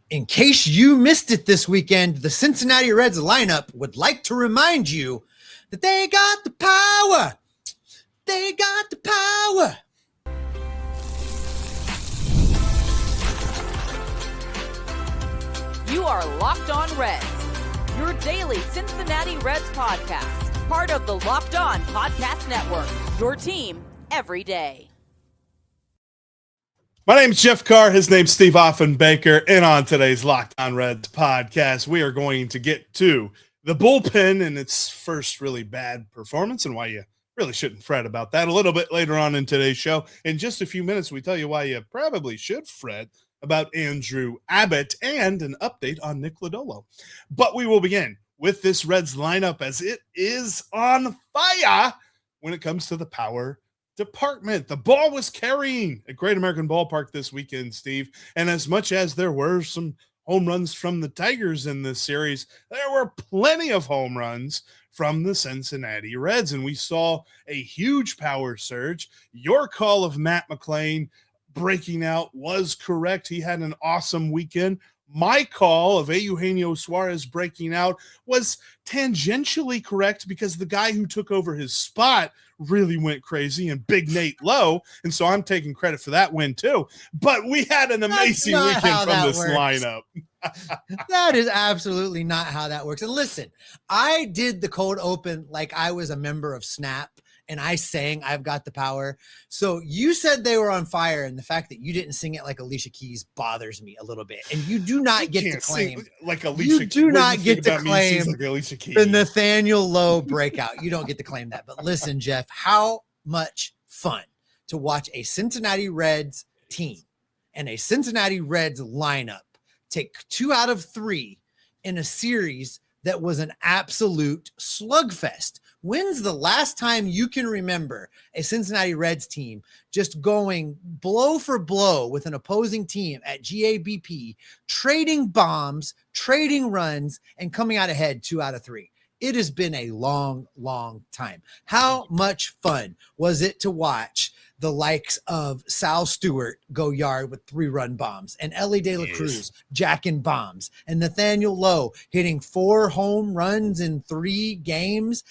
In case you missed it this weekend, the Cincinnati Reds lineup would like to remind you that they got the power. They got the power. You are Locked On Reds, your daily Cincinnati Reds podcast, part of the Locked On Podcast Network, your team every day. My name's Jeff Carr. His name's Steve Offenbaker. And on today's Locked On Reds podcast, we are going to get to the bullpen and its first really bad performance and why you really shouldn't fret about that a little bit later on in today's show. In just a few minutes, we tell you why you probably should fret about Andrew Abbott and an update on Nick Lodolo. But we will begin with this Reds lineup as it is on fire when it comes to the power department. The ball was carrying at Great American Ballpark this weekend, Steve. And as much as there were some home runs from the Tigers in this series, there were plenty of home runs from the Cincinnati Reds. And we saw a huge power surge. Your call of Matt McLain breaking out was correct. He had an awesome weekend. My call of Eugenio Suarez breaking out was tangentially correct because the guy who took over his spot really went crazy, and big Nate Lowe, and so I'm taking credit for that win too. But we had an amazing weekend from this lineup. That is absolutely not how that works. And listen, I did the cold open like I was a member of Snap, and I sang I've Got the Power. So you said they were on fire, and the fact that you didn't sing it like Alicia Keys bothers me a little bit. And you do not get to claim like Alicia. You do not get to claim like Alicia Keys. The Nathaniel Lowe breakout. You don't get to claim that. But listen, Jeff, how much fun to watch a Cincinnati Reds team and a Cincinnati Reds lineup take 2 out of 3 in a series that was an absolute slugfest. When's the last time you can remember a Cincinnati Reds team just going blow for blow with an opposing team at GABP, trading bombs, trading runs, and coming out ahead 2 out of 3? It has been a long, long time. How much fun was it to watch the likes of Sal Stewart go yard with 3-run bombs, and Ellie De La Cruz jacking bombs, and Nathaniel Lowe hitting 4 home runs in 3 games?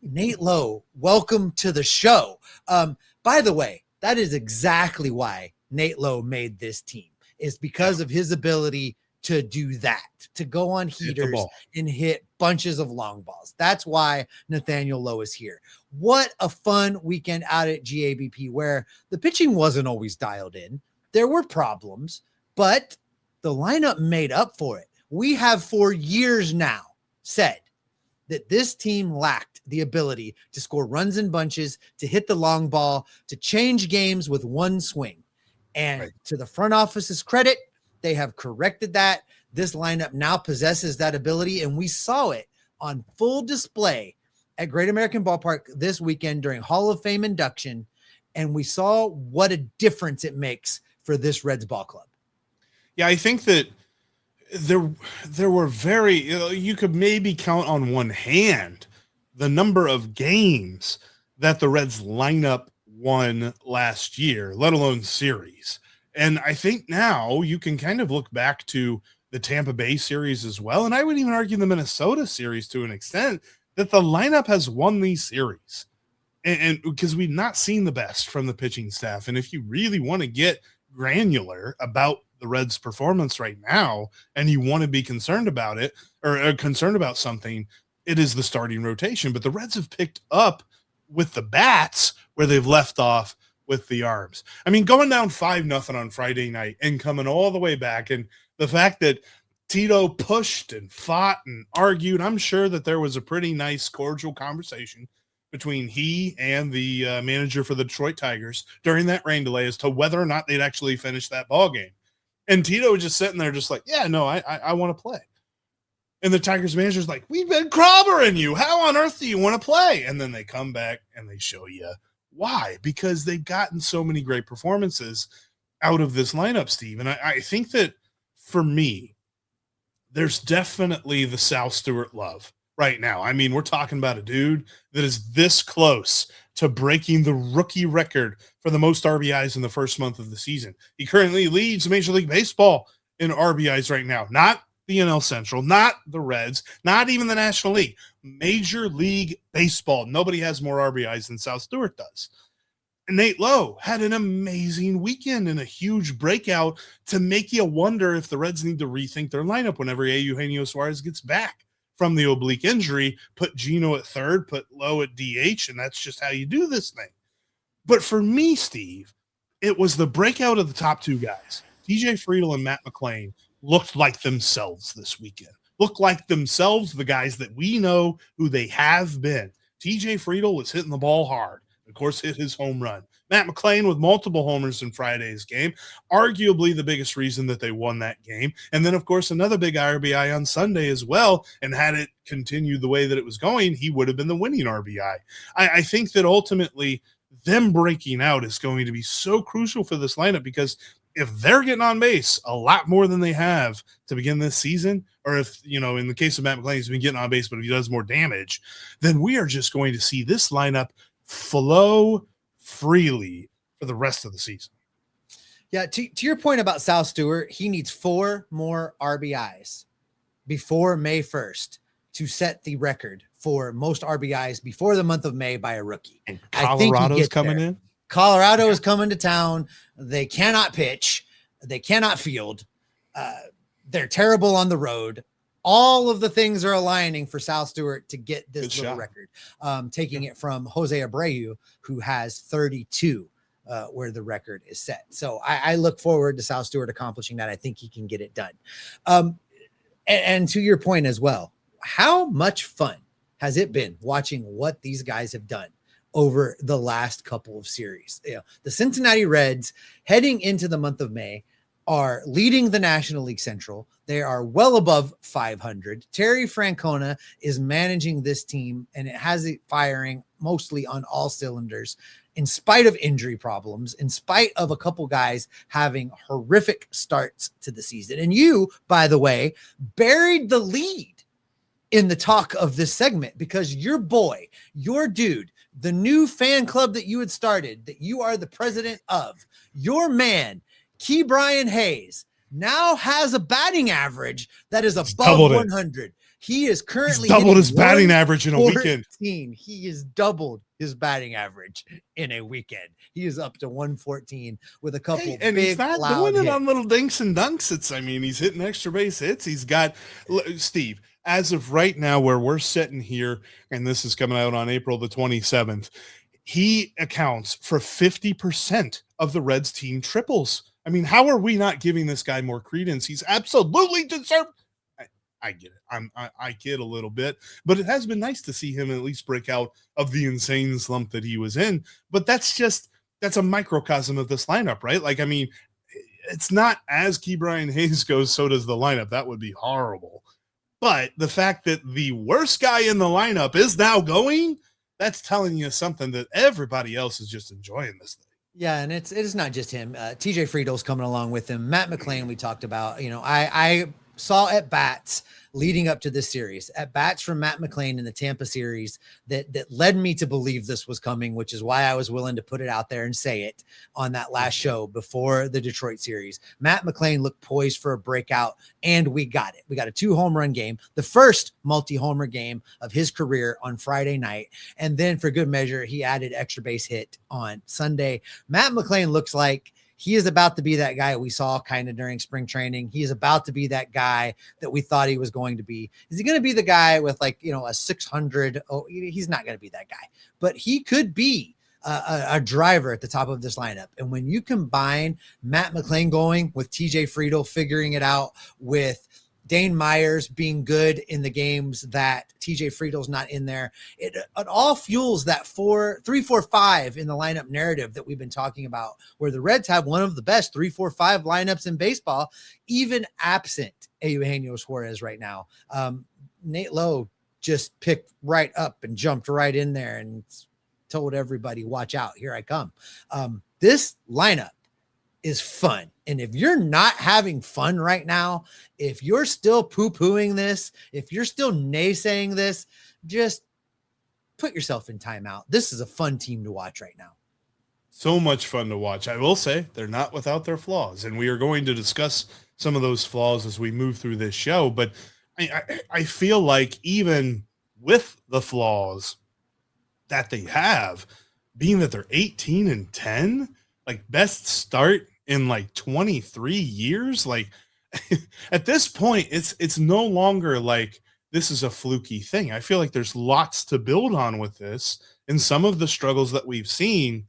Nate Lowe, welcome to the show. By the way, that is exactly why Nate Lowe made this team, is because of his ability to do that, to go on heaters and hit bunches of long balls. That's why Nathaniel Lowe is here. What a fun weekend out at GABP, where the pitching wasn't always dialed in. There were problems, but the lineup made up for it. We have for years now said that this team lacked the ability to score runs in bunches, to hit the long ball, to change games with one swing. And to the front office's credit, they have corrected that. This lineup now possesses that ability, and we saw it on full display at Great American Ballpark this weekend during Hall of Fame induction, and we saw what a difference it makes for this Reds ball club. Yeah, I think that there were you could maybe count on one hand the number of games that the Reds lineup won last year, let alone series. And I think now you can kind of look back to the Tampa Bay series as well. And I would even argue the Minnesota series to an extent, that the lineup has won these series. And because we've not seen the best from the pitching staff. And if you really want to get granular about the Reds' performance right now, and you want to be concerned about it, or concerned about something, it is the starting rotation. But the Reds have picked up with the bats where they've left off with the arms. I mean, going down 5-0 on Friday night and coming all the way back, and the fact that Tito pushed and fought and argued, I'm sure that there was a pretty nice cordial conversation between he and the manager for the Detroit Tigers during that rain delay as to whether or not they'd actually finish that ball game. And Tito was just sitting there just like, yeah, no, I want to play. And the Tigers manager's like, we've been clobbering you. How on earth do you want to play? And then they come back and they show you why, because they've gotten so many great performances out of this lineup, Steve. And I think that for me, there's definitely the Sal Stewart love right now. I mean, we're talking about a dude that is this close to breaking the rookie record for the most RBIs in the first month of the season. He currently leads Major League Baseball in RBIs right now. Not the NL Central, not the Reds, not even the National League. Major League Baseball. Nobody has more RBIs than Sal Stewart does. And Nate Lowe had an amazing weekend and a huge breakout to make you wonder if the Reds need to rethink their lineup whenever Eugenio Suarez gets back from the oblique injury. Put Gino at third, put Lowe at DH, and that's just how you do this thing. But for me, Steve, it was the breakout of the top two guys. TJ Friedl and Matt McLain looked like themselves this weekend. Looked like themselves, the guys that we know who they have been. TJ Friedl was hitting the ball hard. Of course, hit his home run. Matt McLain with multiple homers in Friday's game, arguably the biggest reason that they won that game. And then, of course, another big RBI on Sunday as well. And had it continued the way that it was going, he would have been the winning RBI. I think that ultimately them breaking out is going to be so crucial for this lineup, because if they're getting on base a lot more than they have to begin this season, or if, in the case of Matt McLain, he's been getting on base, but if he does more damage, then we are just going to see this lineup flow freely for the rest of the season. Yeah, to your point about Sal Stewart, he needs 4 more RBIs before May 1st to set the record for most RBIs before the month of May by a rookie. And Colorado's coming in? Colorado is coming to town. They cannot pitch. They cannot field. They're terrible on the road. All of the things are aligning for Sal Stewart to get this little record, taking it from Jose Abreu, who has 32, where the record is set. So I look forward to Sal Stewart accomplishing that. I think he can get it done. And to your point as well, how much fun has it been watching what these guys have done over the last couple of series? The Cincinnati Reds, heading into the month of May, are leading the National League Central. They are well above 500. Terry Francona is managing this team, and it has it firing mostly on all cylinders, in spite of injury problems, in spite of a couple guys having horrific starts to the season. And you, by the way, buried the lead in the talk of this segment, because your boy, your dude, the new fan club that you had started, that you are the president of, your man, Key Brian Hayes, now has a batting average that is above 100. He is currently doubled his batting average in a weekend. He has doubled his batting average in a weekend. He is up to 114 with a couple and big, he's not doing it on little dinks and dunks. He's hitting extra base hits. He's got Steve, as of right now, where we're sitting here, and this is coming out on April the 27th, he accounts for 50% of the Reds team triples. How are we not giving this guy more credence? He's absolutely deserved. I get it. I kid a little bit, but it has been nice to see him at least break out of the insane slump that he was in. But that's a microcosm of this lineup, right? It's not as Key Brian Hayes goes, so does the lineup. That would be horrible. But the fact that the worst guy in the lineup is now going, that's telling you something, that everybody else is just enjoying this thing. Yeah, and it's not just him. TJ Friedl's coming along with him. Matt McLain, we talked about. I saw at bats leading up to this series, at bats from Matt McLain in the Tampa series that led me to believe this was coming, which is why I was willing to put it out there and say it on that last show before the Detroit series. Matt McLain looked poised for a breakout, and we got it. We got a 2-home run game, the first multi-homer game of his career on Friday night. And then for good measure, he added extra base hit on Sunday. Matt McLain looks like he is about to be that guy we saw kind of during spring training. He is about to be that guy that we thought he was going to be. Is he going to be the guy with a 600? Oh, he's not going to be that guy, but he could be a driver at the top of this lineup. And when you combine Matt McLain going with TJ Friedl figuring it out, with Dane Myers being good in the games that TJ Friedel's not in there, it all fuels that 3-4-5 in the lineup narrative that we've been talking about, where the Reds have one of the best 3-4-5 lineups in baseball, even absent Eugenio Suarez right now. Nate Lowe just picked right up and jumped right in there and told everybody, watch out, here I come. This lineup is fun. And if you're not having fun right now, if you're still poo-pooing this, if you're still naysaying this, just put yourself in timeout. This is a fun team to watch right now. So much fun to watch. I will say they're not without their flaws, and we are going to discuss some of those flaws as we move through this show. But I feel like even with the flaws that they have, being that they're 18-10, like best start in like 23 years, like at this point, it's no longer like this is a fluky thing. I feel like there's lots to build on with this, and some of the struggles that we've seen.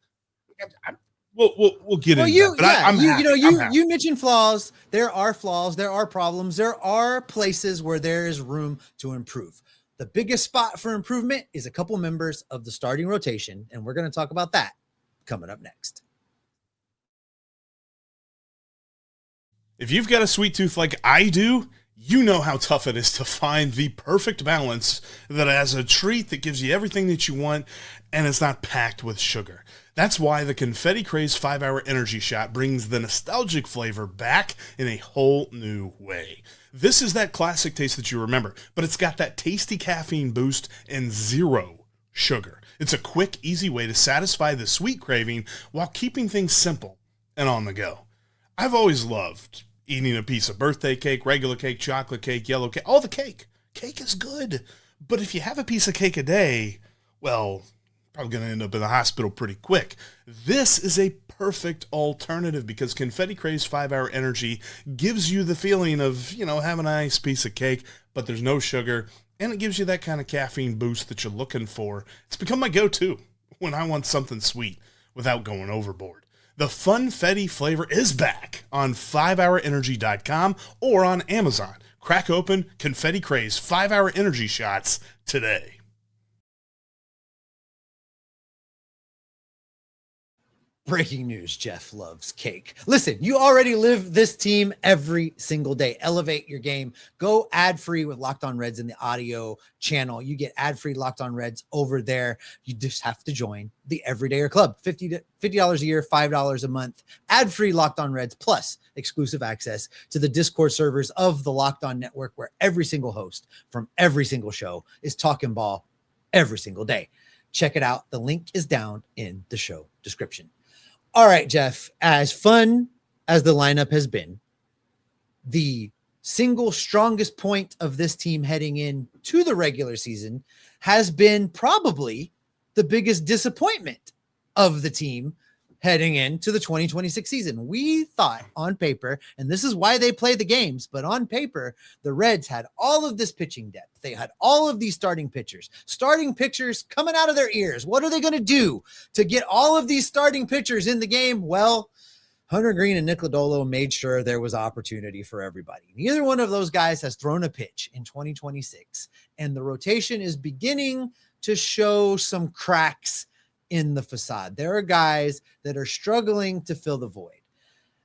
We'll get into that. But I'm happy. You mentioned flaws. There are flaws. There are problems. There are places where there is room to improve. The biggest spot for improvement is a couple members of the starting rotation, and we're going to talk about that coming up next. If you've got a sweet tooth like I do, you know how tough it is to find the perfect balance that has a treat that gives you everything that you want and it's not packed with sugar. That's why the Confetti Craze 5-Hour Energy Shot brings the nostalgic flavor back in a whole new way. This is that classic taste that you remember, but it's got that tasty caffeine boost and zero sugar. It's a quick, easy way to satisfy the sweet craving while keeping things simple and on the go. I've always loved eating a piece of birthday cake, regular cake, chocolate cake, yellow cake, all the cake. Cake is good, but if you have a piece of cake a day, well, probably going to end up in the hospital pretty quick. This is a perfect alternative because Confetti Craze 5-Hour Energy gives you the feeling of, having a nice piece of cake, but there's no sugar, and it gives you that kind of caffeine boost that you're looking for. It's become my go-to when I want something sweet without going overboard. The Funfetti flavor is back on 5hourenergy.com or on Amazon. Crack open Confetti Craze 5-Hour Energy Shots today. Breaking news, Jeff loves cake. Listen, you already live this team every single day. Elevate your game. Go ad-free with Locked On Reds in the audio channel. You get ad-free Locked On Reds over there. You just have to join the Everydayer Club. $50 a year, $5 a month. Ad-free Locked On Reds plus exclusive access to the Discord servers of the Locked On Network where every single host from every single show is talking ball every single day. Check it out. The link is down in the show description. All right, Jeff, as fun as the lineup has been, the single strongest point of this team heading into the regular season has been probably the biggest disappointment of the team heading into the 2026 season. We thought on paper, and this is why they play the games, but on paper, the Reds had all of this pitching depth. They had all of these starting pitchers coming out of their ears. What are they going to do to get all of these starting pitchers in the game? Well, Hunter Green and Nick Lodolo made sure there was opportunity for everybody. Neither one of those guys has thrown a pitch in 2026, and the rotation is beginning to show some cracks in the facade. There are guys that are struggling to fill the void.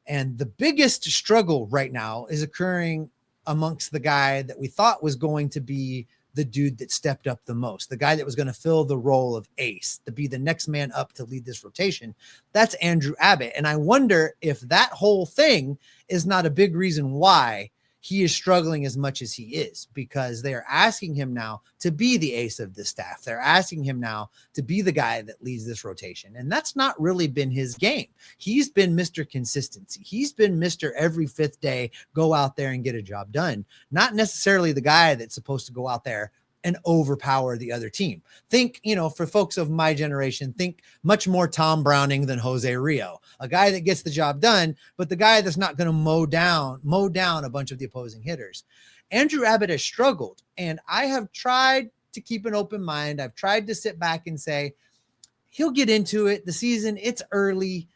And the biggest struggle right now is occurring amongst the guy that we thought was going to be the dude that stepped up the most, the guy that was going to fill the role of ace, to be the next man up to lead this rotation. That's Andrew Abbott. And I wonder if that whole thing is not a big reason why he is struggling as much as he is, because they are asking him now to be the ace of the staff. They're asking him now to be the guy that leads this rotation. And that's not really been his game. He's been Mr. Consistency. He's been Mr. every fifth day, go out there and get a job done. Not necessarily the guy that's supposed to go out there and overpower the other team. Think, for folks of my generation, think much more Tom Browning than Jose Rio, a guy that gets the job done, but the guy that's not going to mow down a bunch of the opposing hitters. Andrew Abbott has struggled, and I have tried to keep an open mind. I've tried to sit back and say, he'll get into it. The season, it's early.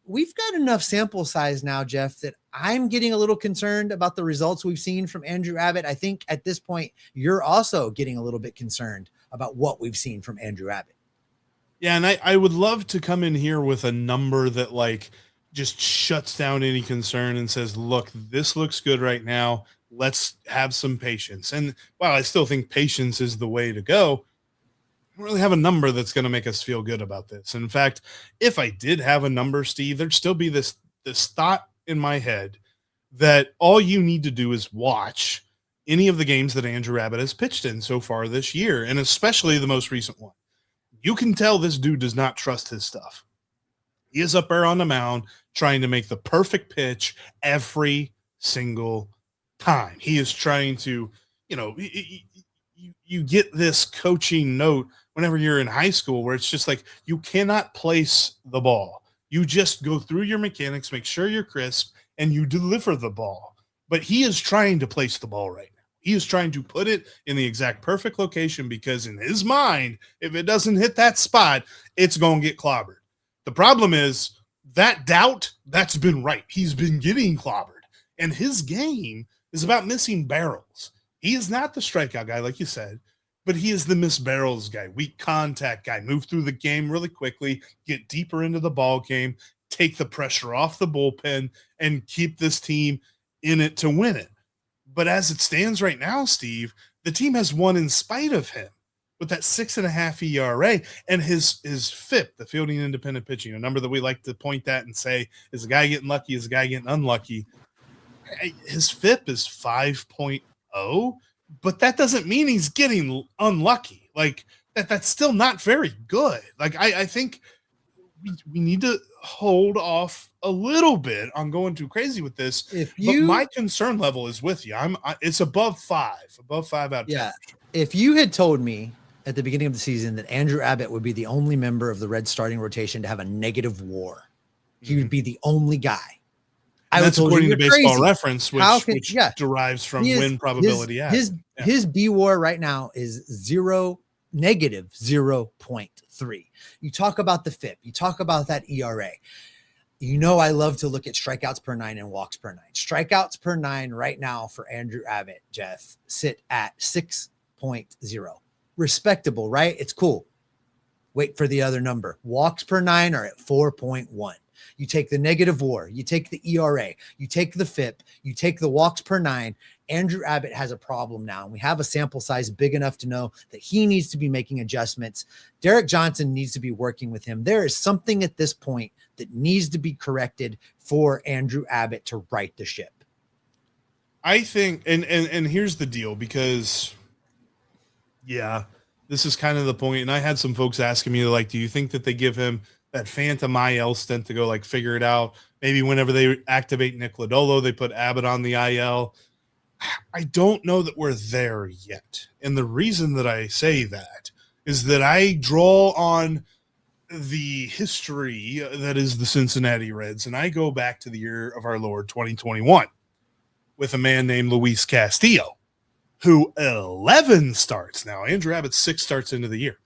We've got enough sample size now, Jeff, that I'm getting a little concerned about the results we've seen from Andrew Abbott. I think at this point, you're also getting a little bit concerned about what we've seen from Andrew Abbott. Yeah, and I would love to come in here with a number that just shuts down any concern and says, look, this looks good right now. Let's have some patience. And while I still think patience is the way to go, I don't really have a number that's going to make us feel good about this. In fact, if I did have a number, Steve, there'd still be this thought in my head that all you need to do is watch any of the games that Andrew Abbott has pitched in so far this year, and especially the most recent one. You can tell this dude does not trust his stuff. He is up there on the mound trying to make the perfect pitch every single time. He is trying to, you get this coaching note whenever you're in high school where it's just like, you cannot place the ball. You just go through your mechanics, make sure you're crisp, and you deliver the ball. But he is trying to place the ball right now. He is trying to put it in the exact perfect location because in his mind, if it doesn't hit that spot, it's going to get clobbered. The problem is that doubt, that's been right. He's been getting clobbered. And his game is about missing barrels. He is not the strikeout guy, like you said, but he is the miss barrels guy, weak contact guy, move through the game really quickly, get deeper into the ball game, take the pressure off the bullpen, and keep this team in it to win it. But as it stands right now, Steve, the team has won in spite of him with that 6.5 ERA and his FIP, the fielding independent pitching, a number that we like to point at and say, is the guy getting lucky? Is the guy getting unlucky? His FIP is 5.0, but that doesn't mean he's getting unlucky. Like that's still not very good. Like I think we need to hold off a little bit on going too crazy with this. But my concern level is with you. It's above 5 out of 10. Yeah. If you had told me at the beginning of the season that Andrew Abbott would be the only member of the Reds starting rotation to have a negative WAR, he would be the only guy. That's according to Baseball Reference, which derives from win probability. His B WAR right now is negative 0.3. You talk about the FIP, you talk about that ERA. I love to look at strikeouts per 9 and walks per 9. Strikeouts per 9 right now for Andrew Abbott, Jeff, sit at 6.0. Respectable, right? It's cool. Wait for the other number. Walks per 9 are at 4.1. You take the negative WAR, you take the ERA, you take the FIP, you take the walks per 9. Andrew Abbott has a problem now. And we have a sample size big enough to know that he needs to be making adjustments. Derek Johnson needs to be working with him. There is something at this point that needs to be corrected for Andrew Abbott to right the ship. I think, and here's the deal, because this is kind of the point. And I had some folks asking me, like, do you think that they give him that phantom IL stint to go like figure it out? Maybe whenever they activate Nick Lodolo, they put Abbott on the IL. I don't know that we're there yet. And the reason that I say that is that I draw on the history that is the Cincinnati Reds, and I go back to the year of our Lord 2021 with a man named Luis Castillo, who 11 starts. Now, Andrew Abbott 6 starts into the year.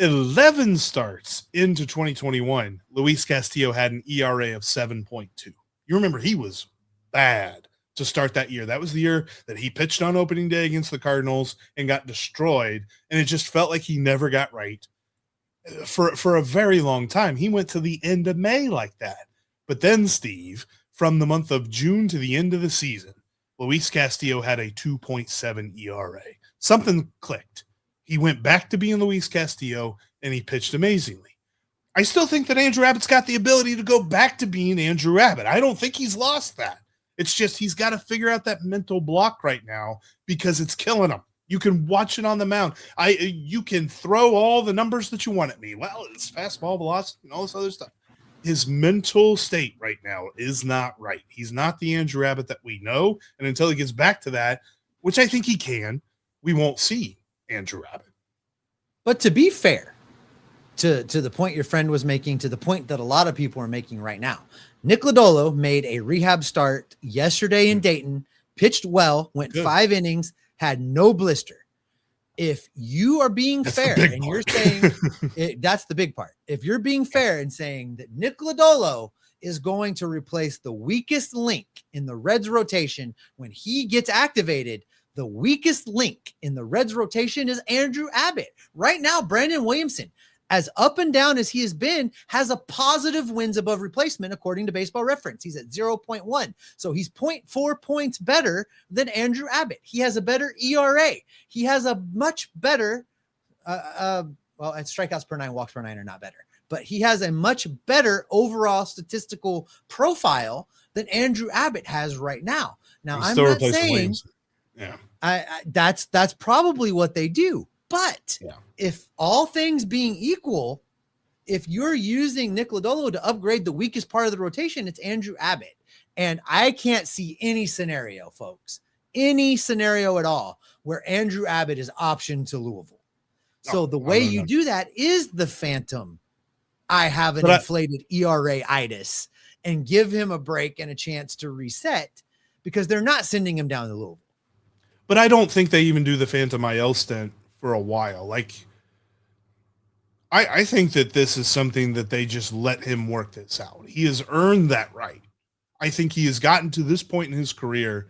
11 starts into 2021, Luis Castillo had an ERA of 7.2. You remember he was bad to start that year. That was the year that he pitched on opening day against the Cardinals and got destroyed, and it just felt like he never got right for a very long time. He went to the end of May like that. But then, Steve, from the month of June to the end of the season, Luis Castillo had a 2.7 ERA. Something clicked. He went back to being Luis Castillo, and he pitched amazingly. I still think that Andrew Abbott's got the ability to go back to being Andrew Abbott. I don't think he's lost that. It's just he's got to figure out that mental block right now because it's killing him. You can watch it on the mound. You can throw all the numbers that you want at me. Well, it's fastball velocity and all this other stuff. His mental state right now is not right. He's not the Andrew Abbott that we know, and until he gets back to that, which I think he can, we won't see Andrew Abbott. But to be fair, to the point your friend was making, to the point that a lot of people are making right now, Nick Lodolo made a rehab start yesterday in Dayton, pitched well, went 5 innings, had no blister. If you are being fair and you're saying that's the big part. If you're being fair and saying that Nick Lodolo is going to replace the weakest link in the Reds rotation when he gets activated, the weakest link in the Reds rotation is Andrew Abbott. Right now, Brandon Williamson, as up and down as he has been, has a positive wins above replacement according to Baseball Reference. He's at 0.1. So he's 0.4 points better than Andrew Abbott. He has a better ERA. He has a much better, and strikeouts per 9, walks per 9 are not better, but he has a much better overall statistical profile than Andrew Abbott has right now. Now, I'm not saying that's probably what they do. But if all things being equal, if you're using Nick Lodolo to upgrade the weakest part of the rotation, it's Andrew Abbott. And I can't see any scenario, folks, any scenario at all where Andrew Abbott is optioned to Louisville. So the way you do that is the phantom. I have an inflated ERA-itis, and give him a break and a chance to reset, because they're not sending him down to Louisville. But I don't think they even do the phantom IL stint for a while. Like, I think that this is something that they just let him work this out. He has earned that right. I think he has gotten to this point in his career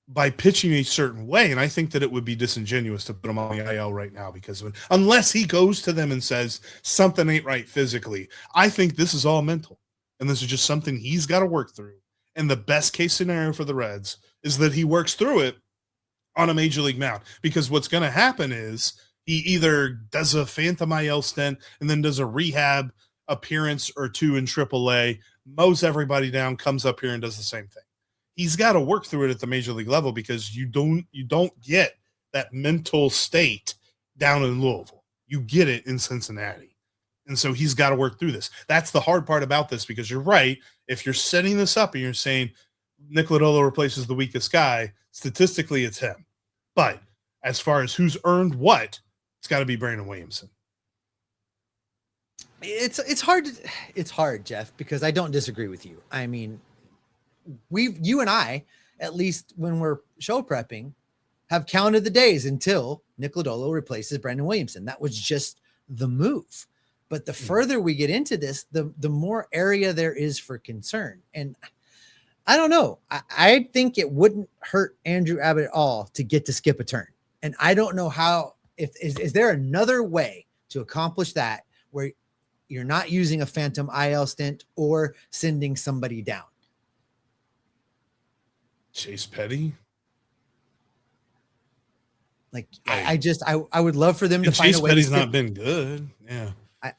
by pitching a certain way, and I think that it would be disingenuous to put him on the IL right now, because unless he goes to them and says something ain't right physically, I think this is all mental, and this is just something he's got to work through. And the best case scenario for the Reds is that he works through it on a major league mound, because what's going to happen is he either does a phantom IL stint and then does a rehab appearance or two in AAA, mows everybody down, comes up here and does the same thing. He's got to work through it at the major league level, because you don't get that mental state down in Louisville. You get it in Cincinnati. And so he's got to work through this. That's the hard part about this, because you're right. If you're setting this up and you're saying Nick Lodolo replaces the weakest guy, statistically it's him. But as far as who's earned what, it's got to be Brandon Williamson. It's hard, Jeff, because I don't disagree with you. I mean, you and I, at least when we're show prepping, have counted the days until Nick Lodolo replaces Brandon Williamson. That was just the move. But the further we get into this, the more area there is for concern. And I don't know. I think it wouldn't hurt Andrew Abbott at all to get to skip a turn. And I don't know how, is there another way to accomplish that where you're not using a phantom IL stint or sending somebody down? Chase Petty. Like, I would love for them to find Chase a way. Petty's not been good. Yeah.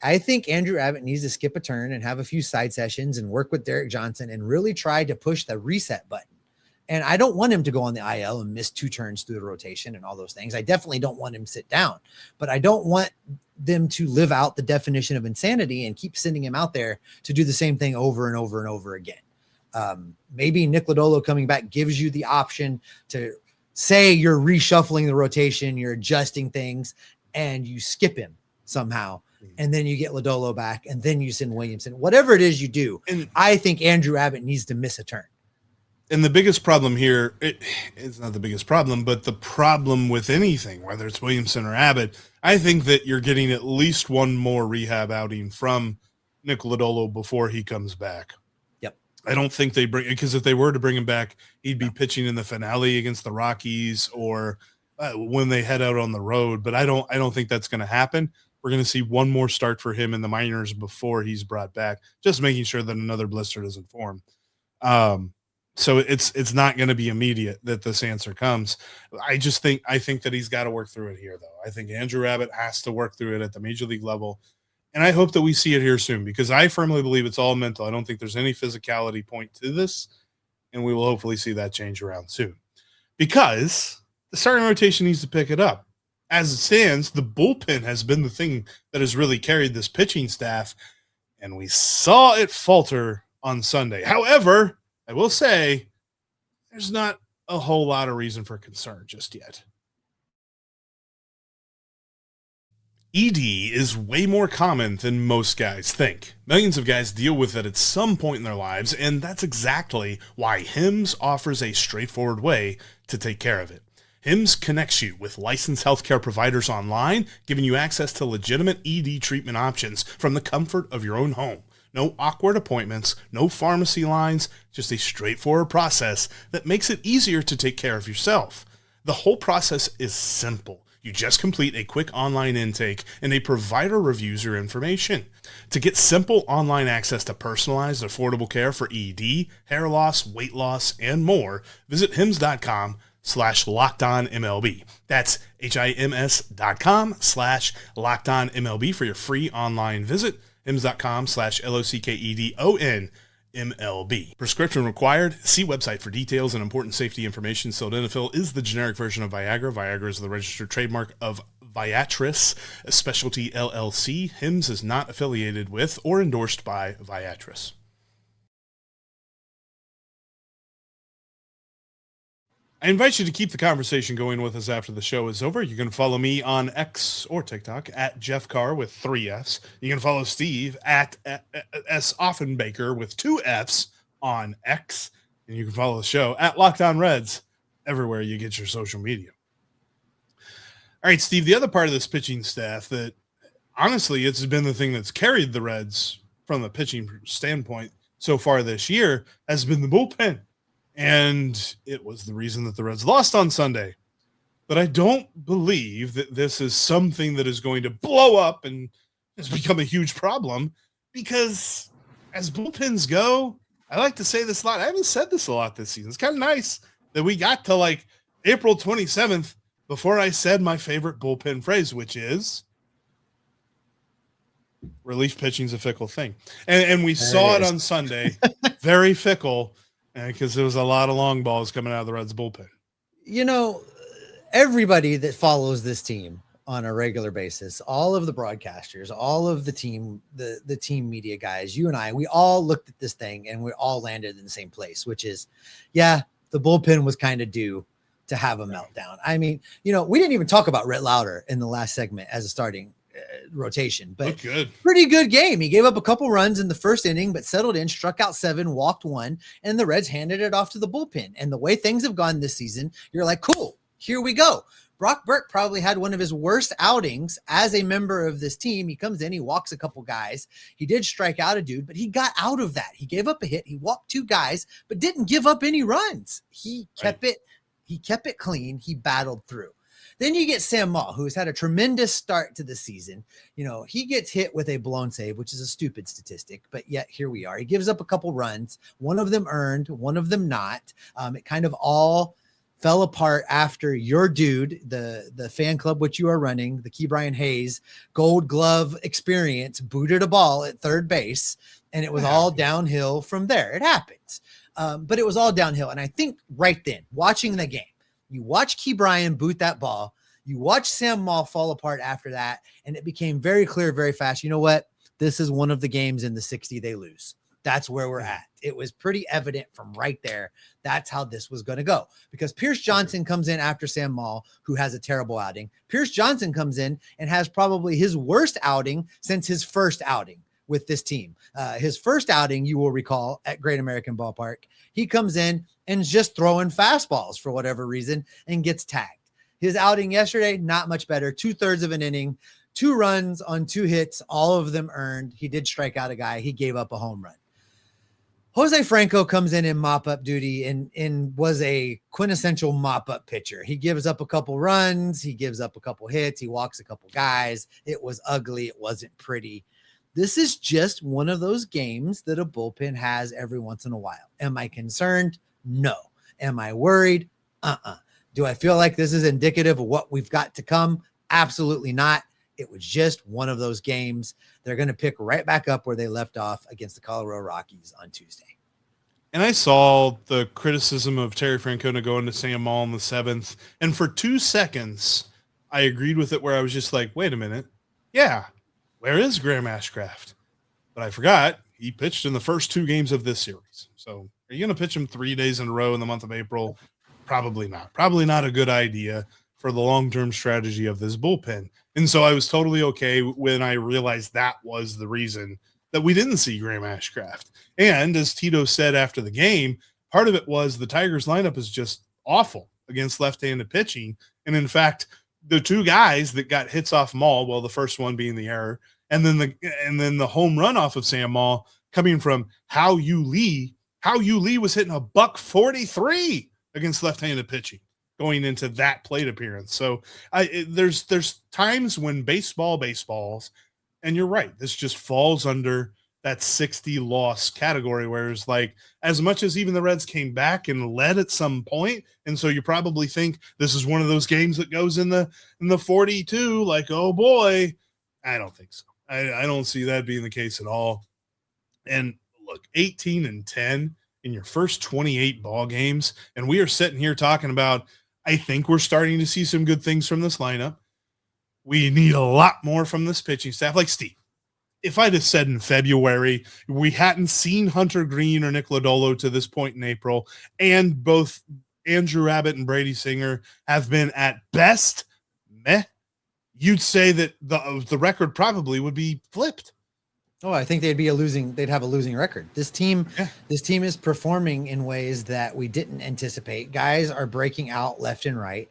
I think Andrew Abbott needs to skip a turn and have a few side sessions and work with Derek Johnson and really try to push the reset button. And I don't want him to go on the IL and miss 2 turns through the rotation and all those things. I definitely don't want him to sit down, but I don't want them to live out the definition of insanity and keep sending him out there to do the same thing over and over and over again. Maybe Nick Lodolo coming back gives you the option to say you're reshuffling the rotation, you're adjusting things, and you skip him somehow. And then you get Lodolo back, and then you send Williamson. Whatever it is you do, and I think Andrew Abbott needs to miss a turn. And the biggest problem here, it's not the biggest problem, but the problem with anything, whether it's Williamson or Abbott, I think that you're getting at least one more rehab outing from Nick Lodolo before he comes back. Yep. I don't think they bring, because if they were to bring him back, he'd be pitching in the finale against the Rockies or when they head out on the road. But I don't think that's going to happen. We're going to see one more start for him in the minors before he's brought back, just making sure that another blister doesn't form. So it's not going to be immediate that this answer comes. I think that he's got to work through it here, though. I think Andrew Abbott has to work through it at the major league level. And I hope that we see it here soon, because I firmly believe it's all mental. I don't think there's any physicality point to this, and we will hopefully see that change around soon, because the starting rotation needs to pick it up. As it stands, the bullpen has been the thing that has really carried this pitching staff, and we saw it falter on Sunday. However, I will say there's not a whole lot of reason for concern just yet. ED is way more common than most guys think. Millions of guys deal with it at some point in their lives, and that's exactly why HIMS offers a straightforward way to take care of it. HIMS connects you with licensed healthcare providers online, giving you access to legitimate ED treatment options from the comfort of your own home. No awkward appointments, no pharmacy lines, just a straightforward process that makes it easier to take care of yourself. The whole process is simple. You just complete a quick online intake and a provider reviews your information. To get simple online access to personalized, affordable care for ED, hair loss, weight loss, and more, visit hims.com/LockedOnMLB. That's HIMS.com/LockedOnMLB for your free online visit. HIMS.com/LOCKEDONMLB. Prescription required. See website for details and important safety information. Sildenafil is the generic version of Viagra. Viagra is the registered trademark of Viatris, a specialty LLC. Hims is not affiliated with or endorsed by Viatris. I invite you to keep the conversation going with us after the show is over. You can follow me on X or TikTok at Jeff Carr with 3 Fs. You can follow Steve at S. Offenbaker with 2 Fs on X. And you can follow the show at Locked On Reds everywhere you get your social media. All right, Steve, the other part of this pitching staff that honestly it's been the thing that's carried the Reds from the pitching standpoint so far this year has been the bullpen. And it was the reason that the Reds lost on Sunday. But I don't believe that this is something that is going to blow up and has become a huge problem, because as bullpens go, I like to say this a lot. I haven't said this a lot this season. It's kind of nice that we got to like April 27th before I said my favorite bullpen phrase, which is relief pitching is a fickle thing. And we saw it on Sunday, very fickle. Because there was a lot of long balls coming out of the Reds bullpen. You know, everybody that follows this team on a regular basis, all of the broadcasters, all of the team, the team media guys, you and I, we all looked at this thing and we all landed in the same place, which is, yeah, the bullpen was kind of due to have a meltdown. I mean, you know, we didn't even talk about Rhett Lauder in the last segment as a starting rotation, but pretty good game. He gave up a couple runs in the first inning, but settled in, struck out 7, walked 1, and the Reds handed it off to the bullpen. And the way things have gone this season, you're like, cool, here we go. Brock Burke probably had one of his worst outings as a member of this team. He comes in, he walks a couple guys. He did strike out a dude, but he got out of that. He gave up a hit. He walked 2 guys, but didn't give up any runs. He kept it clean. He battled through. Then you get Sam Maul, who has had a tremendous start to the season. You know, he gets hit with a blown save, which is a stupid statistic, but yet here we are. He gives up a couple runs, one of them earned, one of them not. It kind of all fell apart after your dude, the fan club which you are running, the Key Brian Hayes Gold Glove experience, booted a ball at third base, and it was all downhill from there. It happens, but it was all downhill. And I think right then, watching the game, you watch Key Brian boot that ball. You watch Sam Maul fall apart after that, and it became very clear very fast. You know what? This is one of the games in the 60 they lose. That's where we're at. It was pretty evident from right there. That's how this was going to go, because Pierce Johnson comes in after Sam Maul, who has a terrible outing. Pierce Johnson comes in and has probably his worst outing since his first outing with this team. His first outing, you will recall, at Great American Ballpark, he comes in and is just throwing fastballs for whatever reason and gets tagged. His outing yesterday, not much better. 2/3 of an inning, 2 runs on 2 hits, all of them earned. He did strike out a guy. He gave up a home run. Jose Franco comes in mop-up duty and was a quintessential mop-up pitcher. He gives up a couple runs. He gives up a couple hits. He walks a couple guys. It was ugly. It wasn't pretty. This is just one of those games that a bullpen has every once in a while. Am I concerned? No. Am I worried? Do I feel like this is indicative of what we've got to come? Absolutely not. It was just one of those games. They're going to pick right back up where they left off against the Colorado Rockies on Tuesday. And I saw the criticism of Terry Francona going to Sam Maul in the 7th. And for 2 seconds, I agreed with it, where I was just like, wait a minute. Yeah. Where is Graham Ashcraft? But I forgot he pitched in the first 2 games of this series. So are you going to pitch him 3 days in a row in the month of April? Probably not. Probably not a good idea for the long-term strategy of this bullpen. And so I was totally okay when I realized that was the reason that we didn't see Graham Ashcraft. And as Tito said after the game, part of it was the Tigers lineup is just awful against left-handed pitching. And in fact, the 2 guys that got hits off Maul, well, the first one being the error, and then the home run off of Sam Maul coming from Hao Yu Lee. Hao Yu Lee was hitting a $143 against left-handed pitching going into that plate appearance. So there's times when baseballs, and you're right, this just falls under that 60 loss category, where it's like, as much as even the Reds came back and led at some point, and so you probably think this is one of those games that goes in the 42, like, oh boy. I don't think so. I don't see that being the case at all. And look, 18-10 in your first 28 ball games, and we are sitting here talking about, I think we're starting to see some good things from this lineup. we need a lot more from this pitching staff. Like Steve, if I'd have said in February we hadn't seen Hunter Green or Nick Lodolo to this point in April, and both Andrew Abbott and Brady Singer have been at best meh, you'd say that the record probably would be flipped. Oh, I think they'd have a losing record. This team is performing in ways that we didn't anticipate. Guys are breaking out left and right.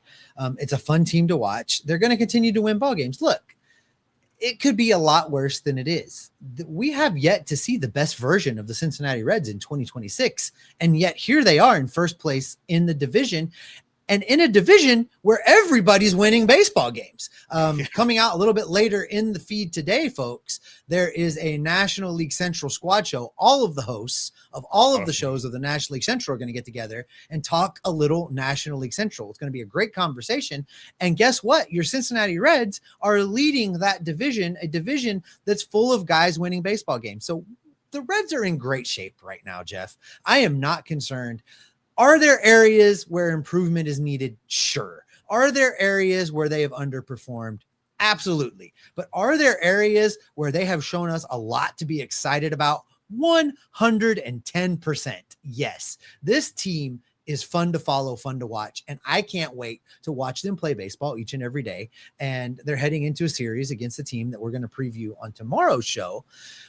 It's a fun team to watch. They're going to continue to win ball games. Look, it could be a lot worse than it is. We have yet to see the best version of the Cincinnati Reds in 2026. And yet here they are in first place in the division, and in a division where everybody's winning baseball games. Coming out a little bit later in the feed today, folks, there is a National League Central squad show. All of the hosts of all of the shows of the National League Central are going to get together and talk a little National League Central. It's going to be a great conversation. And guess what? Your Cincinnati Reds are leading that division, a division that's full of guys winning baseball games. So the Reds are in great shape right now, Jeff. I am not concerned. Are there areas where improvement is needed? Sure. Are there areas where they have underperformed? Absolutely. But are there areas where they have shown us a lot to be excited about? 110%. Yes. This team is fun to follow, fun to watch, and I can't wait to watch them play baseball each and every day. And they're heading into a series against a team that we're going to preview on tomorrow's show,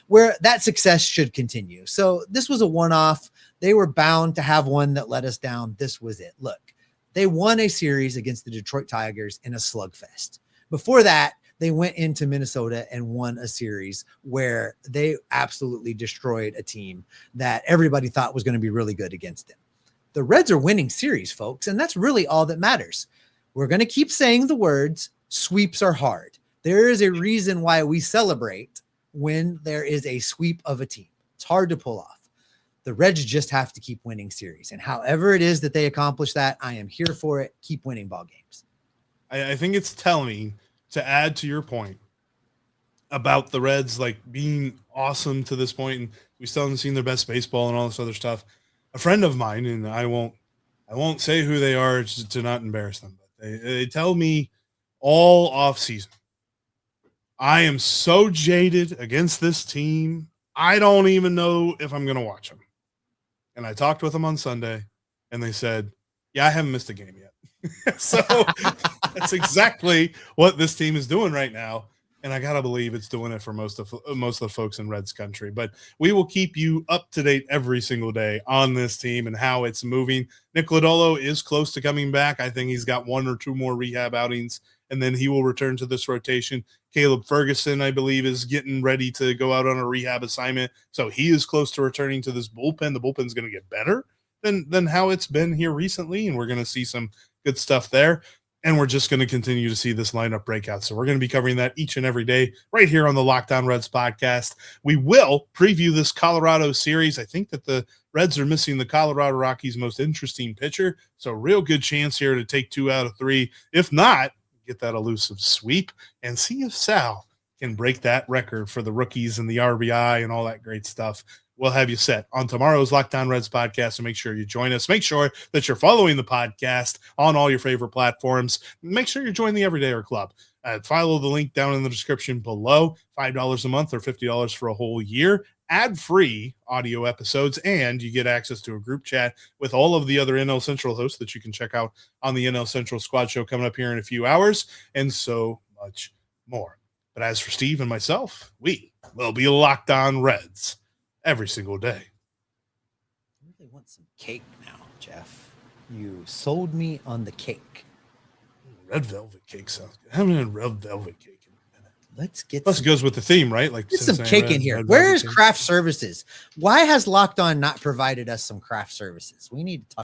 where that success should continue. So this was a one-off. They were bound to have one that let us down. This was it. Look, they won a series against the Detroit Tigers in a slugfest. Before that, they went into Minnesota and won a series where they absolutely destroyed a team that everybody thought was going to be really good against them. The Reds are winning series, folks, and that's really all that matters. We're going to keep saying the words, sweeps are hard. There is a reason why we celebrate when there is a sweep of a team. It's hard to pull off. The Reds just have to keep winning series. And however it is that they accomplish that, I am here for it. Keep winning ball games. I think it's telling, to add to your point about the Reds like being awesome to this point, and we still haven't seen their best baseball and all this other stuff. A friend of mine, and I won't say who they are to not embarrass them, but they tell me all off season, I am so jaded against this team, I don't even know if I'm going to watch them. And I talked with them on Sunday, and they said, yeah, I haven't missed a game yet. So that's exactly what this team is doing right now. And I got to believe it's doing it for most of the folks in Reds country. But we will keep you up to date every single day on this team and how it's moving. Nick Lodolo is close to coming back. I think he's got 1 or 2 more rehab outings, and then he will return to this rotation. Caleb Ferguson, I believe, is getting ready to go out on a rehab assignment. So he is close to returning to this bullpen. The bullpen's going to get better than how it's been here recently, and we're going to see some good stuff there. And we're just going to continue to see this lineup breakout. So we're going to be covering that each and every day right here on the Locked On Reds podcast. We will preview this Colorado series. I think that the Reds are missing the Colorado Rockies' most interesting pitcher. So real good chance here to take 2 out of 3. If not, get that elusive sweep and see if Sal can break that record for the rookies and the RBI and all that great stuff. We'll have you set on tomorrow's Locked On Reds podcast, so make sure you join us. Make sure that you're following the podcast on all your favorite platforms. Make sure you're joining the Everydayer Club. Follow the link down in the description below. $5 a month or $50 for a whole year. Ad-free audio episodes, and you get access to a group chat with all of the other NL Central hosts that you can check out on the NL Central Squad Show coming up here in a few hours, and so much more. But as for Steve and myself, we will be Locked On Reds every single day. I really want some cake now, Jeff. You sold me on the cake. Red velvet cake sounds good. I haven't had red velvet cake in a minute. Let's get Plus, it goes with the theme, right? Like get some cake in here. Where is craft services? Why has Locked On not provided us some craft services? We need to talk.